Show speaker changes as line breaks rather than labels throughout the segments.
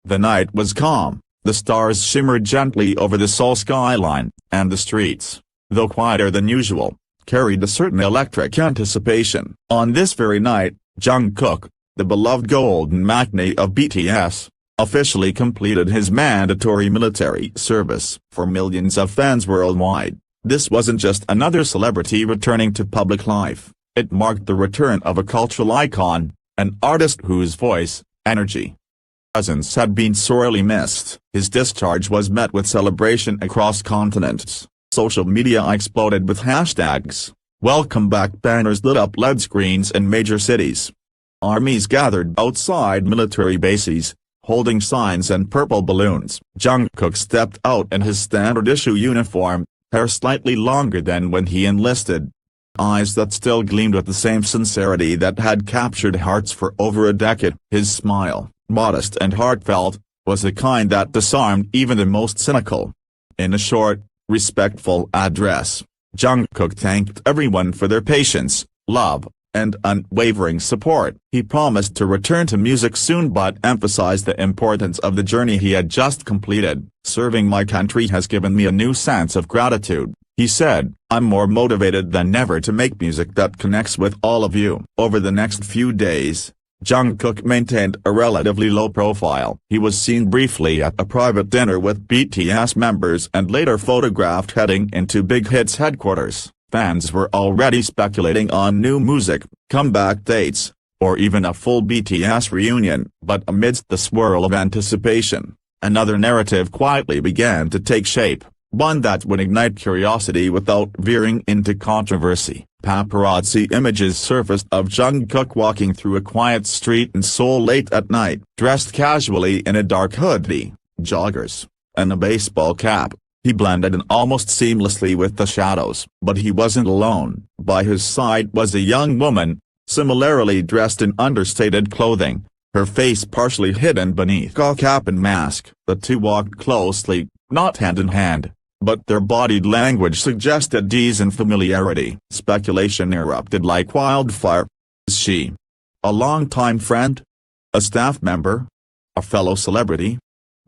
The night was calm, the stars shimmered gently over the Seoul skyline, and the streets, though quieter than usual, carried a certain electric anticipation. On this very night, Jungkook, the beloved golden magnate of BTS, officially completed his mandatory military service. For millions of fans worldwide, this wasn't just another celebrity returning to public life, it marked the return of a cultural icon, an artist whose voice, energy, presence had been sorely missed. His discharge was met with celebration across continents. Social media exploded with hashtags. Welcome back banners lit up LED screens in major cities. Armies gathered outside military bases, holding signs and purple balloons. Jungkook stepped out in his standard-issue uniform, hair slightly longer than when he enlisted. Eyes that still gleamed with the same sincerity that had captured hearts for over a decade. His smile, modest and heartfelt, was the kind that disarmed even the most cynical. In a short, respectful address, Jungkook thanked everyone for their patience, love, and unwavering support. He promised to return to music soon but emphasized the importance of the journey he had just completed. Serving my country has given me a new sense of gratitude, he said. I'm more motivated than ever to make music that connects with all of you. Over the next few days, Jungkook maintained a relatively low profile. He was seen briefly at a private dinner with BTS members and later photographed heading into Big Hit's headquarters. Fans were already speculating on new music, comeback dates, or even a full BTS reunion. But amidst the swirl of anticipation, another narrative quietly began to take shape, one that would ignite curiosity without veering into controversy. Paparazzi images surfaced of Jungkook walking through a quiet street in Seoul late at night, dressed casually in a dark hoodie, joggers, and a baseball cap. He blended in almost seamlessly with the shadows. But he wasn't alone. By his side was a young woman, similarly dressed in understated clothing, her face partially hidden beneath a cap and mask. The two walked closely, not hand in hand, but their bodied language suggested ease and familiarity. Speculation erupted like wildfire. Is she a longtime friend? A staff member? A fellow celebrity?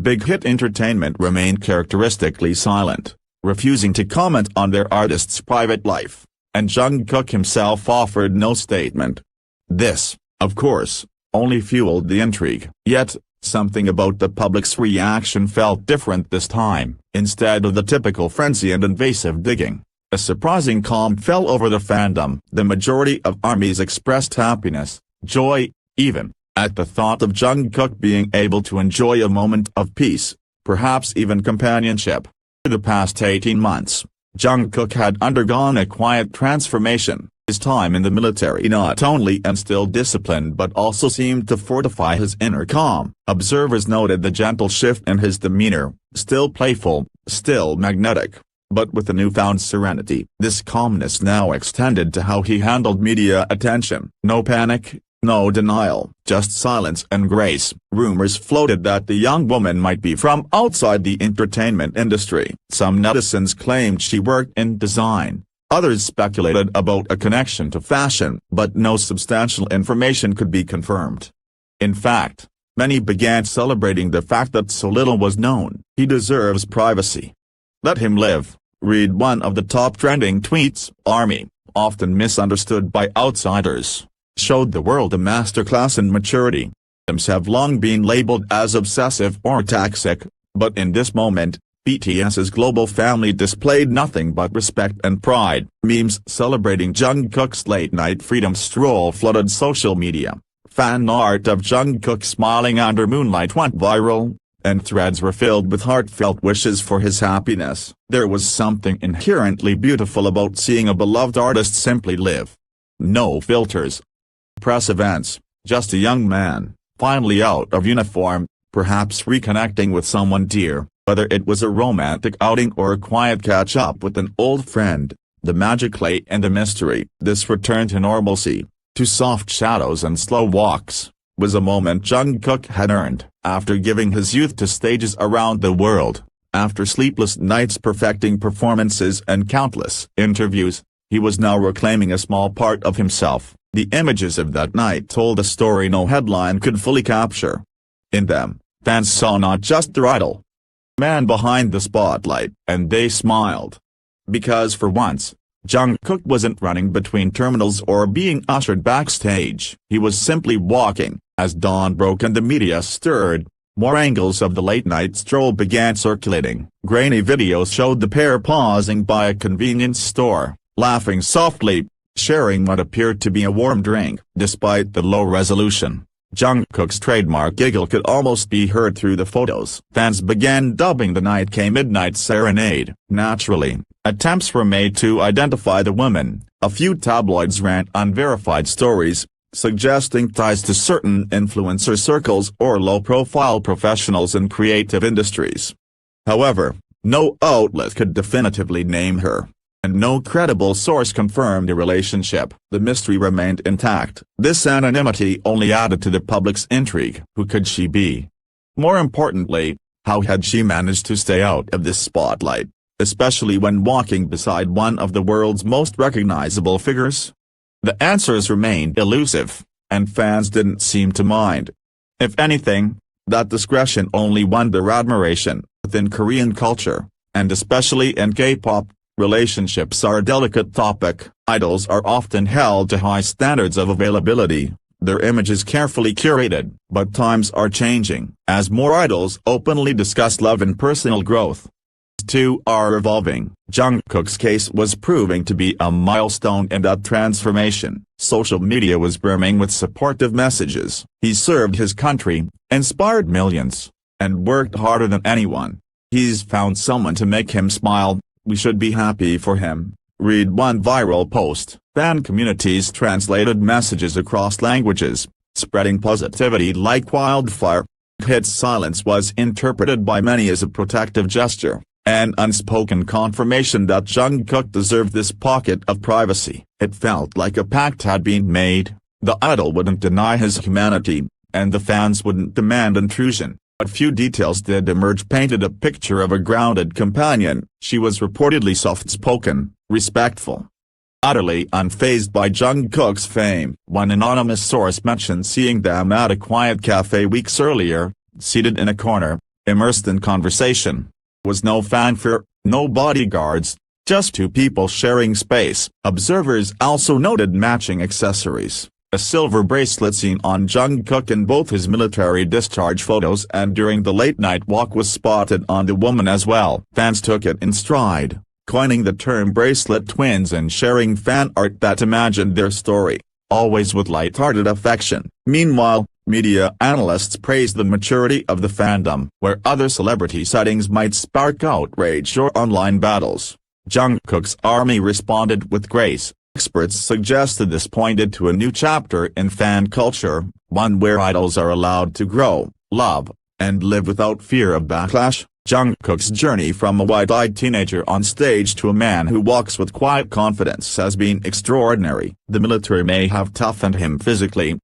Big Hit Entertainment remained characteristically silent, refusing to comment on their artist's private life, and Jungkook himself offered no statement. This, of course, only fueled the intrigue. Yet, something about the public's reaction felt different this time. Instead of the typical frenzy and invasive digging, a surprising calm fell over the fandom. The majority of ARMYs expressed happiness, joy, even at the thought of Jungkook being able to enjoy a moment of peace, perhaps even companionship. For the past 18 months, Jungkook had undergone a quiet transformation. His time in the military not only instilled discipline but also seemed to fortify his inner calm. Observers noted the gentle shift in his demeanor, still playful, still magnetic, but with a newfound serenity. This calmness now extended to how he handled media attention. No panic, no denial, just silence and grace. Rumors floated that the young woman might be from outside the entertainment industry. Some netizens claimed she worked in design. Others speculated about a connection to fashion, but no substantial information could be confirmed. In fact, many began celebrating the fact that so little was known. He deserves privacy. Let him live, read one of the top trending tweets. ARMY, often misunderstood by outsiders, showed the world a masterclass in maturity. Memes have long been labeled as obsessive or toxic, but in this moment, BTS's global family displayed nothing but respect and pride. Memes celebrating Jungkook's late-night freedom stroll flooded social media. Fan art of Jungkook smiling under moonlight went viral, and threads were filled with heartfelt wishes for his happiness. There was something inherently beautiful about seeing a beloved artist simply live. No filters. Press events, just a young man, finally out of uniform, perhaps reconnecting with someone dear. Whether it was a romantic outing or a quiet catch-up with an old friend, the magic lay in the mystery. This return to normalcy, to soft shadows and slow walks, was a moment Jungkook had earned. After giving his youth to stages around the world, after sleepless nights perfecting performances and countless interviews, he was now reclaiming a small part of himself. The images of that night told a story no headline could fully capture. In them, fans saw not just their idol, man behind the spotlight, and they smiled. Because for once, Jungkook wasn't running between terminals or being ushered backstage, he was simply walking. As dawn broke and the media stirred, more angles of the late-night stroll began circulating. Grainy videos showed the pair pausing by a convenience store, laughing softly, sharing what appeared to be a warm drink. Despite the low resolution, Jungkook's trademark giggle could almost be heard through the photos. Fans began dubbing the night a midnight serenade. Naturally, attempts were made to identify the woman. A few tabloids ran unverified stories, suggesting ties to certain influencer circles or low-profile professionals in creative industries. However, no outlet could definitively name her, and no credible source confirmed the relationship. The mystery remained intact. This anonymity only added to the public's intrigue. Who could she be? More importantly, how had she managed to stay out of the spotlight, especially when walking beside one of the world's most recognizable figures? The answers remained elusive, and fans didn't seem to mind. If anything, that discretion only won their admiration. Within Korean culture, and especially in K-pop, relationships are a delicate topic. Idols are often held to high standards of availability, their images carefully curated. But times are changing. As more idols openly discuss love and personal growth, two are evolving. Jungkook's case was proving to be a milestone in that transformation. Social media was brimming with supportive messages. He served his country, inspired millions, and worked harder than anyone. He's found someone to make him smile, we should be happy for him. Read one viral post. Fan communities translated messages across languages, spreading positivity like wildfire. His silence was interpreted by many as a protective gesture, an unspoken confirmation that Jungkook deserved this pocket of privacy. It felt like a pact had been made. The idol wouldn't deny his humanity, and the fans wouldn't demand intrusion. But few details did emerge painted a picture of a grounded companion. She was reportedly soft-spoken, respectful, utterly unfazed by Jungkook's fame. One anonymous source mentioned seeing them at a quiet cafe weeks earlier, seated in a corner, immersed in conversation. Was no fanfare, no bodyguards, just two people sharing space. Observers also noted matching accessories. A silver bracelet seen on Jungkook in both his military discharge photos and during the late-night walk was spotted on the woman as well. Fans took it in stride, coining the term bracelet twins and sharing fan art that imagined their story, always with light-hearted affection. Meanwhile, media analysts praised the maturity of the fandom. Where other celebrity sightings might spark outrage or online battles, Jungkook's army responded with grace. Experts suggested this pointed to a new chapter in fan culture, one where idols are allowed to grow, love, and live without fear of backlash. Jungkook's journey from a wide-eyed teenager on stage to a man who walks with quiet confidence has been extraordinary. The military may have toughened him physically,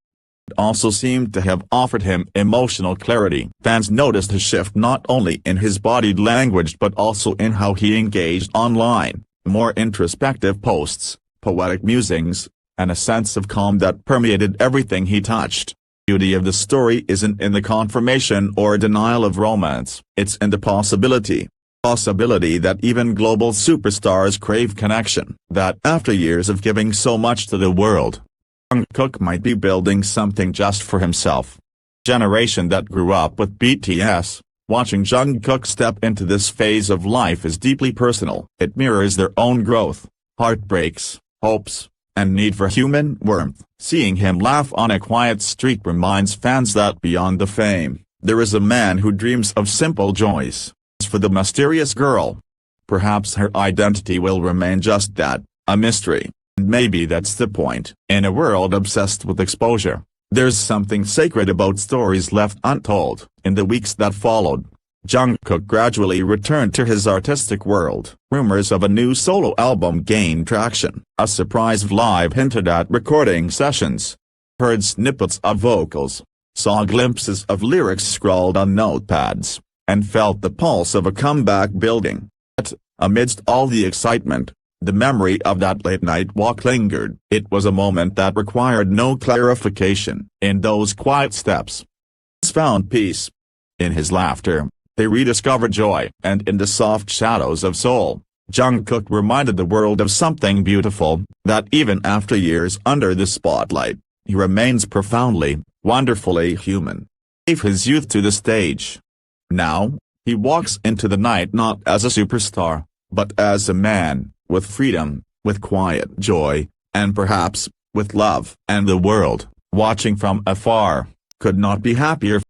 it also seemed to have offered him emotional clarity. Fans noticed a shift not only in his body language but also in how he engaged online. More introspective posts, poetic musings, and a sense of calm that permeated everything he touched. The beauty of the story isn't in the confirmation or denial of romance, it's in the possibility that even global superstars crave connection. That after years of giving so much to the world, Jungkook might be building something just for himself. Generation that grew up with BTS, watching Jungkook step into this phase of life is deeply personal. It mirrors their own growth, heartbreaks, hopes, and need for human warmth. Seeing him laugh on a quiet street reminds fans that beyond the fame, there is a man who dreams of simple joys. As for the mysterious girl, perhaps her identity will remain just that, a mystery. And maybe that's the point. In a world obsessed with exposure, there's something sacred about stories left untold. In the weeks that followed, Jungkook gradually returned to his artistic world. Rumors of a new solo album gained traction. A surprise live hinted at recording sessions. Heard snippets of vocals, saw glimpses of lyrics scrawled on notepads, and felt the pulse of a comeback building. Yet, amidst all the excitement, the memory of that late-night walk lingered. It was a moment that required no clarification. In those quiet steps, he found peace. In his laughter, they rediscovered joy, and in the soft shadows of Seoul, Jungkook reminded the world of something beautiful, that even after years under the spotlight, he remains profoundly, wonderfully human. He gave his youth to the stage. Now, he walks into the night not as a superstar, but as a man, with freedom, with quiet joy, and perhaps, with love. And the world, watching from afar, could not be happier.